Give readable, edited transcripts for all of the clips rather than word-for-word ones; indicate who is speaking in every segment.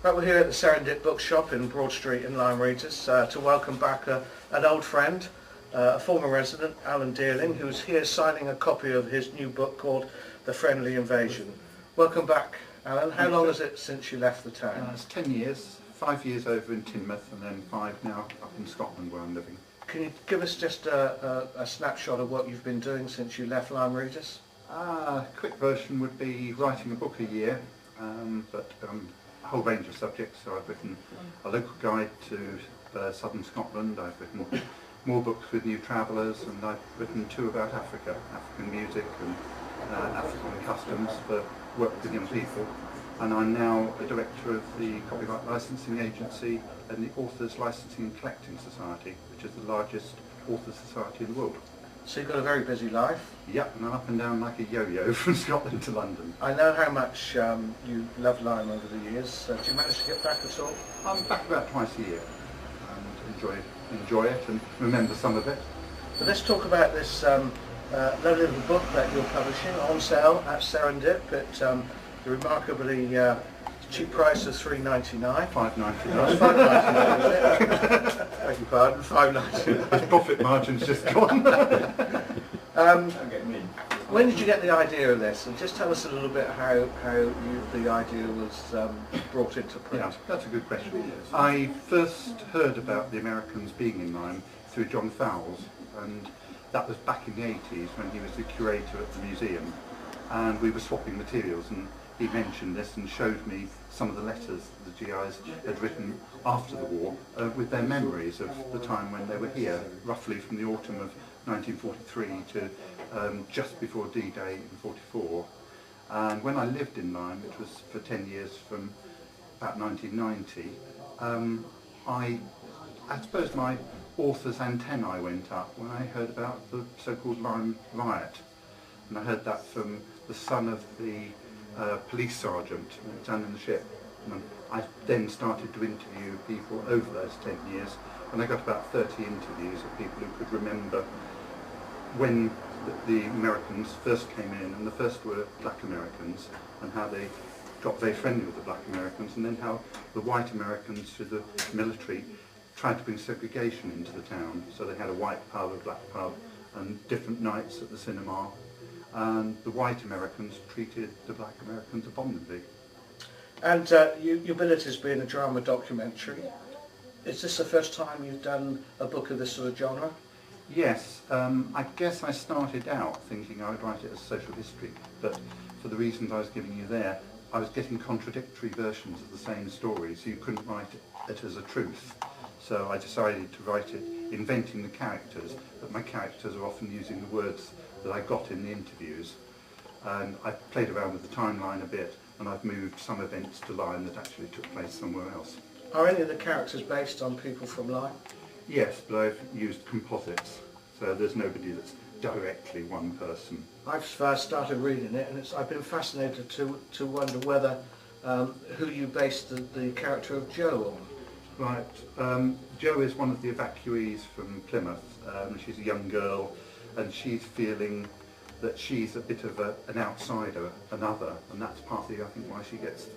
Speaker 1: Right, we're here at the Serendip Bookshop in Broad Street in Lyme, Regis, to welcome back an old friend, a former resident, Alan Dearling, who's here signing a copy of his new book called The Friendly Invasion. Welcome back, Alan. How long is it since you left the town?
Speaker 2: It's 10 years, 5 years over in Teignmouth and then 5 now up in Scotland where I'm living.
Speaker 1: Can you give us just a snapshot of what you've been doing since you left Lyme, Regis?
Speaker 2: A quick version would be writing a book a year, but a whole range of subjects. So I've written a local guide to southern Scotland, I've written more books with new travellers, and I've written 2 about Africa, African music and African customs for work with young people. And I'm now a director of the Copyright Licensing Agency and the Authors Licensing and Collecting Society, which is the largest author society in the world.
Speaker 1: So you've got a very busy life.
Speaker 2: Yep, and I'm up and down like a yo-yo from Scotland to London.
Speaker 1: I know how much you loved Lyme over the years. Do you manage to get back at all?
Speaker 2: I'm back about twice a year and enjoy it and remember some of it.
Speaker 1: So let's talk about this lovely little book that you're publishing on sale at Serendip at the remarkably cheap price of $3.99.
Speaker 2: $5.99.
Speaker 1: $5.99. Beg your pardon, $5.99.
Speaker 2: His profit margin's just gone.
Speaker 1: When did you get the idea of this? And just tell us a little bit how the idea was brought into print.
Speaker 2: Yeah, that's a good question. I first heard about the Americans being in Lyme through John Fowles, and that was back in the 80s when he was the curator at the museum, and we were swapping materials, and he mentioned this and showed me some of the letters the GIs had written after the war with their memories of the time when they were here, roughly from the autumn of 1943 to just before D-Day in 44. And when I lived in Lyme, which was for 10 years from about 1990, I suppose my author's antennae went up when I heard about the so-called Lyme riot. And I heard that from the son of the police sergeant down in the ship. And I then started to interview people over those 10 years, and I got about 30 interviews of people who could remember when the Americans first came in, and the first were black Americans, and how they got very friendly with the black Americans, and then how the white Americans through the military tried to bring segregation into the town. So they had a white pub, a black pub, and different nights at the cinema. And the white Americans treated the black Americans abominably. And
Speaker 1: your billet has been a drama documentary. Is this the first time you've done a book of this sort of genre?
Speaker 2: Yes, I guess I started out thinking I would write it as social history, but for the reasons I was giving you there, I was getting contradictory versions of the same story, so you couldn't write it as a truth. So I decided to write it inventing the characters, but my characters are often using the words that I got in the interviews. And I've played around with the timeline a bit, and I've moved some events to Lyme that actually took place somewhere else.
Speaker 1: Are any of the characters based on people from Lyme?
Speaker 2: Yes, but I've used composites, so there's nobody that's directly one person.
Speaker 1: I've started reading it, and I've been fascinated to wonder whether who you based the character of Joe on.
Speaker 2: Right, Jo is one of the evacuees from Plymouth. She's a young girl, and she's feeling that she's a bit of an outsider, another, and that's partly, I think, why she gets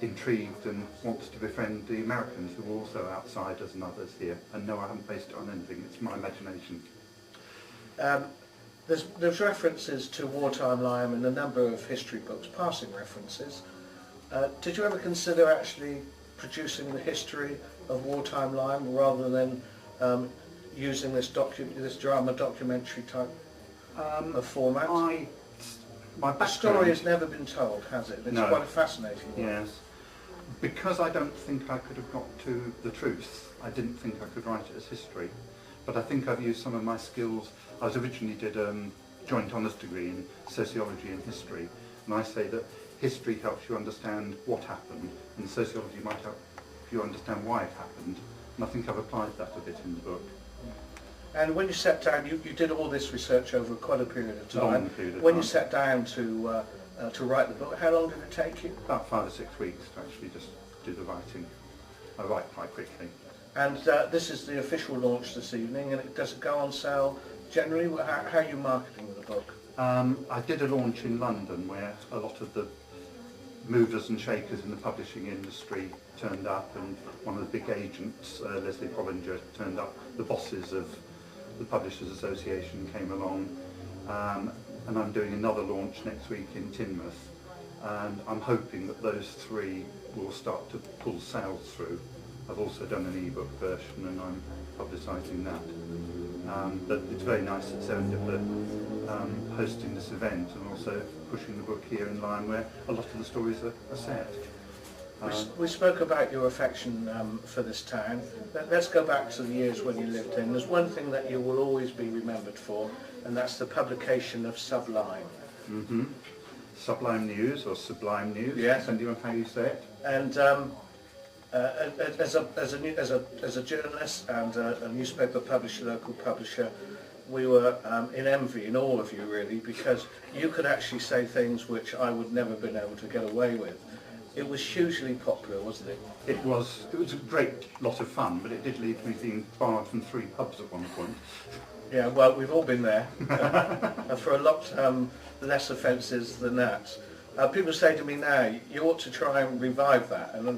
Speaker 2: intrigued and wants to befriend the Americans who are also outsiders and others here. And no, I haven't based it on anything, it's my imagination.
Speaker 1: There's references to wartime Lyme in a number of history books, passing references. Did you ever consider actually producing the history of wartime Lyme rather than using this drama documentary type of format? The story has never been told, has it? It's quite a fascinating one.
Speaker 2: Yes. Because I don't think I could have got to the truth, I didn't think I could write it as history. But I think I've used some of my skills. I originally did a joint honours degree in sociology and history, and I say that history helps you understand what happened, and sociology might help you understand why it happened. And I think I've applied that a bit in the book.
Speaker 1: And when you sat down, you did all this research over quite a period of time.
Speaker 2: Long period of
Speaker 1: when
Speaker 2: time.
Speaker 1: You sat down to write the book, how long did it take you?
Speaker 2: About 5 or 6 weeks to actually just do the writing. I write quite quickly.
Speaker 1: And this is the official launch this evening, and does it go on sale generally? How are you marketing the book?
Speaker 2: I did a launch in London where a lot of the movers and shakers in the publishing industry turned up, and one of the big agents, Leslie Bollinger, turned up. The bosses of the Publishers Association came along, and I'm doing another launch next week in Teignmouth, and I'm hoping that those three will start to pull sales through. I've also done an e-book version, and I'm publicising that. But it's very nice that Serendip are hosting this event and also pushing the book here in Lyme, where a lot of the stories are set.
Speaker 1: We spoke about your affection for this town. Let's go back to the years when you lived in. There's one thing that you will always be remembered for, and that's the publication of Sublime.
Speaker 2: Mm-hmm. Sublime News, or Sublime News,
Speaker 1: yes,
Speaker 2: depending on how you say it.
Speaker 1: And as a journalist and a newspaper publisher, local publisher, we were in envy in all of you, really, because you could actually say things which I would never have been able to get away with. It was hugely popular, wasn't it?
Speaker 2: It was a great lot of fun, but it did lead to me being barred from 3 pubs at one point.
Speaker 1: Yeah, well, we've all been there, for a lot less offences than that. People say to me now, you ought to try and revive that, and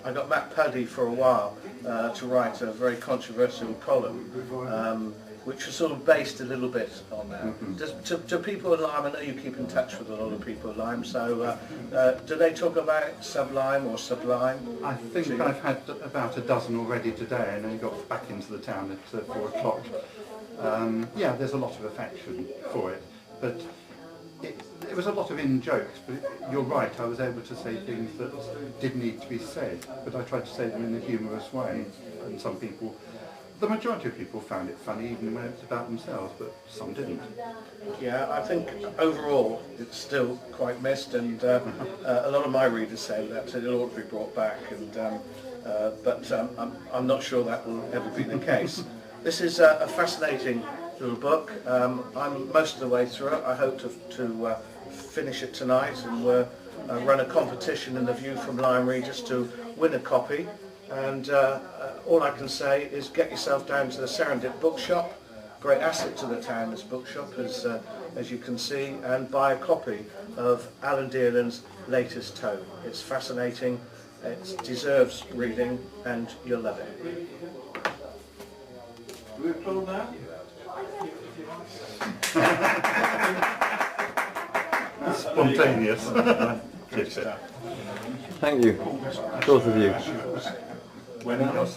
Speaker 1: I got Matt Puddy for a while to write a very controversial column, which was sort of based a little bit on that. Mm-hmm. Do people in Lyme, I know you keep in touch with a lot of people in Lyme, so do they talk about Sublime or Sublime?
Speaker 2: I think I've had about a dozen already today, and I got back into the town at 4 o'clock. Yeah, there's a lot of affection for it, but it was a lot of in-jokes, but you're right, I was able to say things that did need to be said, but I tried to say them in a humorous way, and some people, the majority of people found it funny even when it was about themselves, but some didn't.
Speaker 1: Yeah, I think overall it's still quite missed, and a lot of my readers say that it ought to be brought back, and but I'm not sure that will ever be the case. This is a fascinating little book. I'm most of the way through it. I hope to finish it tonight, and we'll run a competition in the View from Lyme Regis to win a copy. And all I can say is get yourself down to the Serendip Bookshop. Great asset to the town, this bookshop, as you can see, and buy a copy of Alan Dearling's latest tome. It's fascinating, it deserves reading, and you'll love it.
Speaker 3: Do we applaud now?
Speaker 2: Spontaneous.
Speaker 4: Thank you, both of you.
Speaker 2: When else?